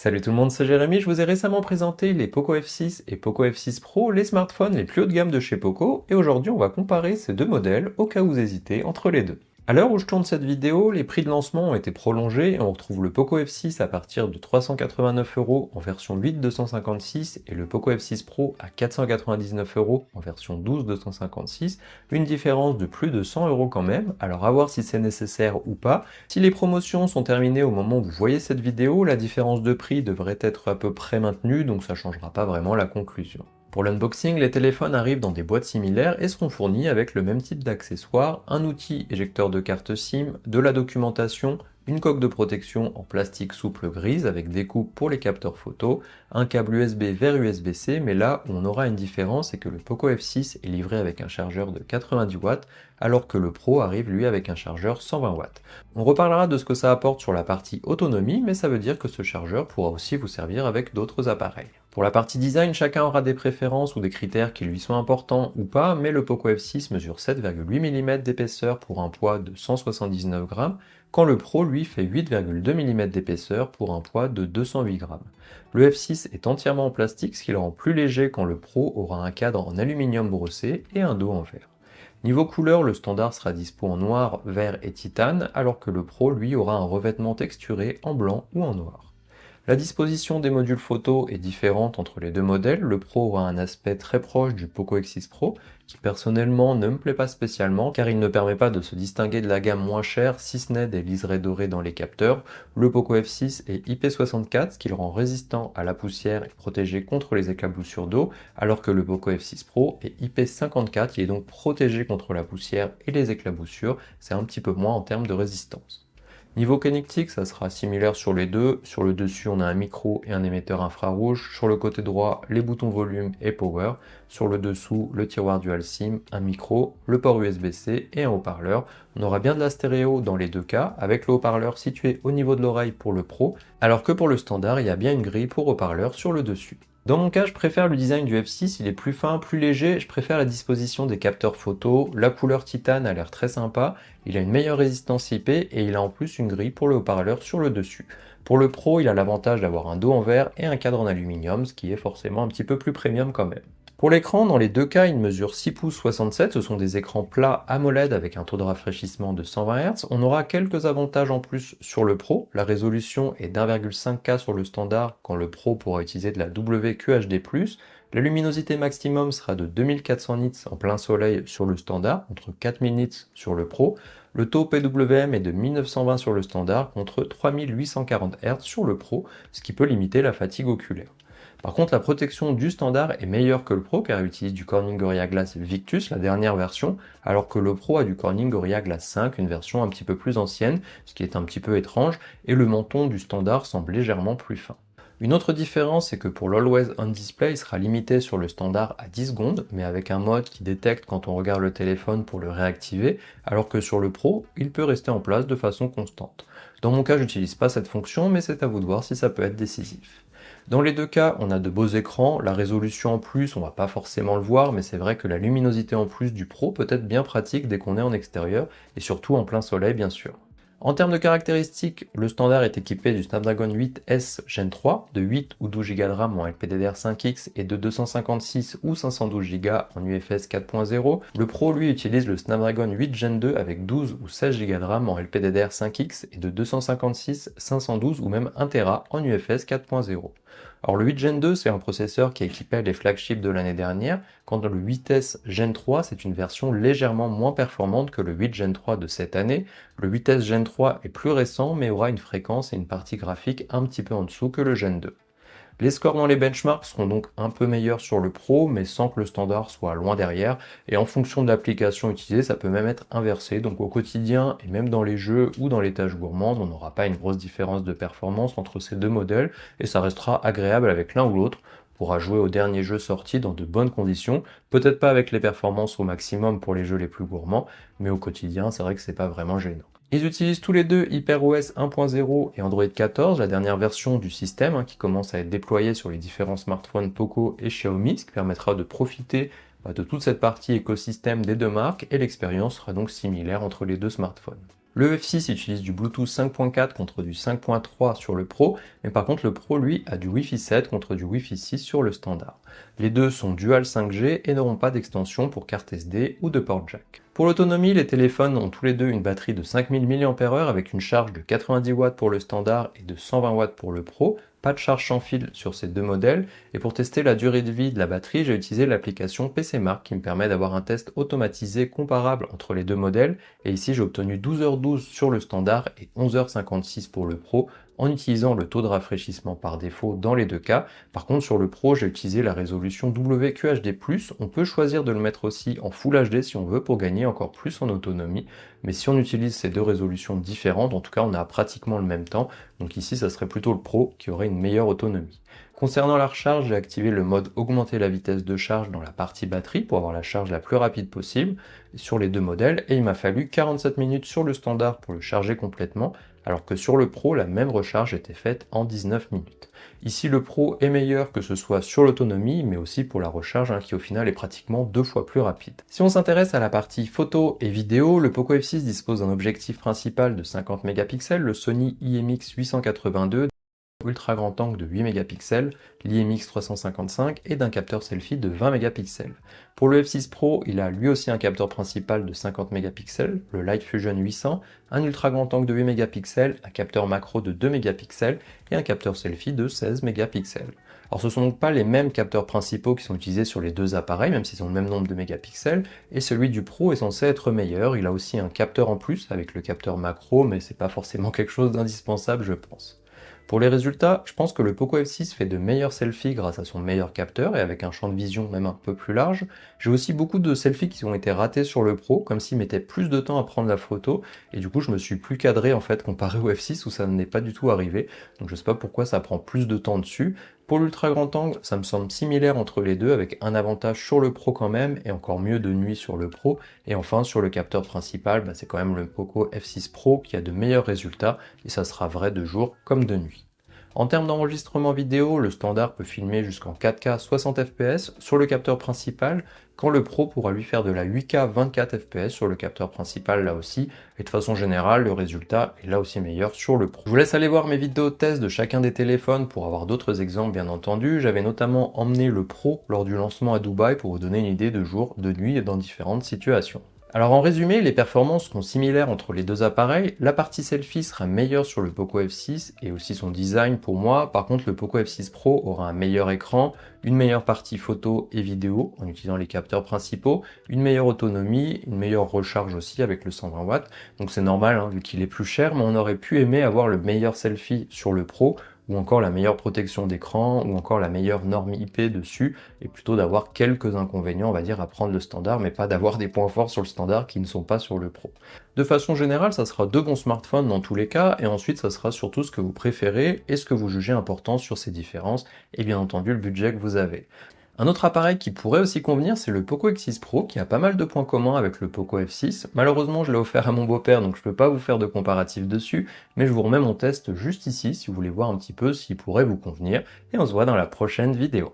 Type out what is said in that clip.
Salut tout le monde, c'est Jérémy, je vous ai récemment présenté les Poco F6 et Poco F6 Pro, les smartphones les plus haut de gamme de chez Poco, et aujourd'hui on va comparer ces deux modèles au cas où vous hésitez entre les deux. À l'heure où je tourne cette vidéo, les prix de lancement ont été prolongés et on retrouve le Poco F6 à partir de 389 € en version 8 et le Poco F6 Pro à 499 € en version 12 une différence de plus de 100 € quand même, alors à voir si c'est nécessaire ou pas. Si les promotions sont terminées au moment où vous voyez cette vidéo, la différence de prix devrait être à peu près maintenue, donc ça changera pas vraiment la conclusion. Pour l'unboxing, les téléphones arrivent dans des boîtes similaires et seront fournis avec le même type d'accessoires, un outil éjecteur de carte SIM, de la documentation, une coque de protection en plastique souple grise avec des coupes pour les capteurs photo, un câble USB vers USB-C, mais là où on aura une différence, c'est que le Poco F6 est livré avec un chargeur de 90 watts, alors que le Pro arrive lui avec un chargeur 120 watts. On reparlera de ce que ça apporte sur la partie autonomie, mais ça veut dire que ce chargeur pourra aussi vous servir avec d'autres appareils. Pour la partie design, chacun aura des préférences ou des critères qui lui sont importants ou pas, mais le Poco F6 mesure 7,8 mm d'épaisseur pour un poids de 179 grammes, quand le Pro lui fait 8,2 mm d'épaisseur pour un poids de 208 grammes. Le F6 est entièrement en plastique, ce qui le rend plus léger quand le Pro aura un cadre en aluminium brossé et un dos en verre. Niveau couleur, le standard sera dispo en noir, vert et titane, alors que le Pro lui aura un revêtement texturé en blanc ou en noir. La disposition des modules photo est différente entre les deux modèles. Le Pro aura un aspect très proche du Poco X6 Pro, qui personnellement ne me plaît pas spécialement, car il ne permet pas de se distinguer de la gamme moins chère, si ce n'est des liserés dorés dans les capteurs. Le Poco F6 est IP64, ce qui le rend résistant à la poussière et protégé contre les éclaboussures d'eau, alors que le Poco F6 Pro est IP54, qui est donc protégé contre la poussière et les éclaboussures. C'est un petit peu moins en termes de résistance. Niveau connectique, ça sera similaire sur les deux. Sur le dessus, on a un micro et un émetteur infrarouge. Sur le côté droit, les boutons volume et power. Sur le dessous, le tiroir dual SIM, un micro, le port USB-C et un haut-parleur. On aura bien de la stéréo dans les deux cas, avec le haut-parleur situé au niveau de l'oreille pour le Pro, alors que pour le standard, il y a bien une grille pour haut-parleur sur le dessus. Dans mon cas, je préfère le design du F6, il est plus fin, plus léger, je préfère la disposition des capteurs photo, la couleur titane a l'air très sympa, il a une meilleure résistance IP et il a en plus une grille pour le haut-parleur sur le dessus. Pour le Pro, il a l'avantage d'avoir un dos en verre et un cadre en aluminium, ce qui est forcément un petit peu plus premium quand même. Pour l'écran, dans les deux cas, il mesure 6 pouces 67, ce sont des écrans plats AMOLED avec un taux de rafraîchissement de 120 Hz. On aura quelques avantages en plus sur le Pro, la résolution est d'1,5K sur le standard, quand le Pro pourra utiliser de la WQHD+. La luminosité maximum sera de 2400 nits en plein soleil sur le standard, contre 4000 nits sur le Pro. Le taux PWM est de 1920 sur le standard, contre 3840 Hz sur le Pro, ce qui peut limiter la fatigue oculaire. Par contre, la protection du standard est meilleure que le Pro car il utilise du Corning Gorilla Glass Victus, la dernière version, alors que le Pro a du Corning Gorilla Glass 5, une version un petit peu plus ancienne, ce qui est un petit peu étrange, et le menton du standard semble légèrement plus fin. Une autre différence, c'est que pour l'Always On Display, il sera limité sur le standard à 10 secondes, mais avec un mode qui détecte quand on regarde le téléphone pour le réactiver, alors que sur le Pro, il peut rester en place de façon constante. Dans mon cas, je n'utilise pas cette fonction, mais c'est à vous de voir si ça peut être décisif. Dans les deux cas, on a de beaux écrans, la résolution en plus, on va pas forcément le voir, mais c'est vrai que la luminosité en plus du Pro peut être bien pratique dès qu'on est en extérieur, et surtout en plein soleil bien sûr. En termes de caractéristiques, le standard est équipé du Snapdragon 8S Gen 3, de 8 ou 12 Go de RAM en LPDDR5X et de 256 ou 512 Go en UFS 4.0. Le Pro lui utilise le Snapdragon 8 Gen 2 avec 12 ou 16 Go de RAM en LPDDR5X et de 256, 512 ou même 1 Tera en UFS 4.0. Alors le 8 Gen 2, c'est un processeur qui équipait les flagships de l'année dernière, quand le 8S Gen 3, c'est une version légèrement moins performante que le 8 Gen 3 de cette année. Le 8S Gen 3 est plus récent, mais aura une fréquence et une partie graphique un petit peu en dessous que le Gen 2. Les scores dans les benchmarks seront donc un peu meilleurs sur le Pro, mais sans que le standard soit loin derrière, et en fonction de l'application utilisée, ça peut même être inversé, donc au quotidien, et même dans les jeux ou dans les tâches gourmandes, on n'aura pas une grosse différence de performance entre ces deux modèles, et ça restera agréable avec l'un ou l'autre. On pourra jouer aux derniers jeux sortis dans de bonnes conditions, peut-être pas avec les performances au maximum pour les jeux les plus gourmands, mais au quotidien, c'est vrai que c'est pas vraiment gênant. Ils utilisent tous les deux HyperOS 1.0 et Android 14, la dernière version du système qui commence à être déployée sur les différents smartphones Poco et Xiaomi, ce qui permettra de profiter de toute cette partie écosystème des deux marques et l'expérience sera donc similaire entre les deux smartphones. Le F6 utilise du Bluetooth 5.4 contre du 5.3 sur le Pro, mais par contre le Pro lui a du Wi-Fi 7 contre du Wi-Fi 6 sur le standard. Les deux sont dual 5G et n'auront pas d'extension pour carte SD ou de port jack. Pour l'autonomie, les téléphones ont tous les deux une batterie de 5000 mAh avec une charge de 90 watts pour le standard et de 120 watts pour le Pro. Pas de charge sans fil sur ces deux modèles, et pour tester la durée de vie de la batterie, j'ai utilisé l'application PCMark qui me permet d'avoir un test automatisé comparable entre les deux modèles, et ici j'ai obtenu 12h12 sur le standard et 11h56 pour le Pro, en utilisant le taux de rafraîchissement par défaut dans les deux cas. Par contre sur le Pro, j'ai utilisé la résolution WQHD+, on peut choisir de le mettre aussi en Full HD si on veut pour gagner encore plus en autonomie, mais si on utilise ces deux résolutions différentes, en tout cas on a pratiquement le même temps, donc ici ça serait plutôt le Pro qui aurait une meilleure autonomie. Concernant la recharge, j'ai activé le mode augmenter la vitesse de charge dans la partie batterie pour avoir la charge la plus rapide possible sur les deux modèles, et il m'a fallu 47 minutes sur le standard pour le charger complètement, alors que sur le Pro, la même recharge était faite en 19 minutes. Ici, le Pro est meilleur que ce soit sur l'autonomie, mais aussi pour la recharge, qui au final est pratiquement 2 fois plus rapide. Si on s'intéresse à la partie photo et vidéo, le Poco F6 dispose d'un objectif principal de 50 mégapixels, le Sony IMX882, ultra grand angle de 8 mégapixels, l'IMX355 et d'un capteur selfie de 20 mégapixels. Pour le F6 Pro, il a lui aussi un capteur principal de 50 mégapixels, le Light Fusion 800, un ultra grand angle de 8 mégapixels, un capteur macro de 2 mégapixels et un capteur selfie de 16 mégapixels. Alors ce ne sont donc pas les mêmes capteurs principaux qui sont utilisés sur les deux appareils, même s'ils ont le même nombre de mégapixels, et celui du Pro est censé être meilleur. Il a aussi un capteur en plus avec le capteur macro, mais c'est pas forcément quelque chose d'indispensable je pense. Pour les résultats, je pense que le Poco F6 fait de meilleurs selfies grâce à son meilleur capteur et avec un champ de vision même un peu plus large. J'ai aussi beaucoup de selfies qui ont été ratés sur le Pro, comme s'il mettait plus de temps à prendre la photo, et du coup je me suis plus cadré en fait comparé au F6 où ça n'est pas du tout arrivé, donc je sais pas pourquoi ça prend plus de temps dessus. Pour l'ultra grand angle, ça me semble similaire entre les deux, avec un avantage sur le Pro quand même, et encore mieux de nuit sur le Pro. Et enfin, sur le capteur principal, c'est quand même le Poco F6 Pro qui a de meilleurs résultats, et ça sera vrai de jour comme de nuit. En termes d'enregistrement vidéo, le standard peut filmer jusqu'en 4K 60 fps sur le capteur principal, quand le Pro pourra lui faire de la 8K 24 fps sur le capteur principal là aussi, et de façon générale, le résultat est là aussi meilleur sur le Pro. Je vous laisse aller voir mes vidéos de test de chacun des téléphones pour avoir d'autres exemples bien entendu. J'avais notamment emmené le Pro lors du lancement à Dubaï pour vous donner une idée de jour, de nuit et dans différentes situations. Alors en résumé, les performances sont similaires entre les deux appareils. La partie selfie sera meilleure sur le Poco F6 et aussi son design pour moi. Par contre, le Poco F6 Pro aura un meilleur écran, une meilleure partie photo et vidéo en utilisant les capteurs principaux, une meilleure autonomie, une meilleure recharge aussi avec le 120 watts. Donc c'est normal vu qu'il est plus cher, mais on aurait pu aimer avoir le meilleur selfie sur le Pro, ou encore la meilleure protection d'écran, ou encore la meilleure norme IP dessus, et plutôt d'avoir quelques inconvénients, on va dire, à prendre le standard, mais pas d'avoir des points forts sur le standard qui ne sont pas sur le Pro. De façon générale, ça sera deux bons smartphones dans tous les cas, et ensuite ça sera surtout ce que vous préférez et ce que vous jugez important sur ces différences, et bien entendu le budget que vous avez. Un autre appareil qui pourrait aussi convenir, c'est le Poco X6 Pro, qui a pas mal de points communs avec le Poco F6. Malheureusement, je l'ai offert à mon beau-père, donc je peux pas vous faire de comparatif dessus, mais je vous remets mon test juste ici, si vous voulez voir un petit peu s'il pourrait vous convenir, et on se voit dans la prochaine vidéo.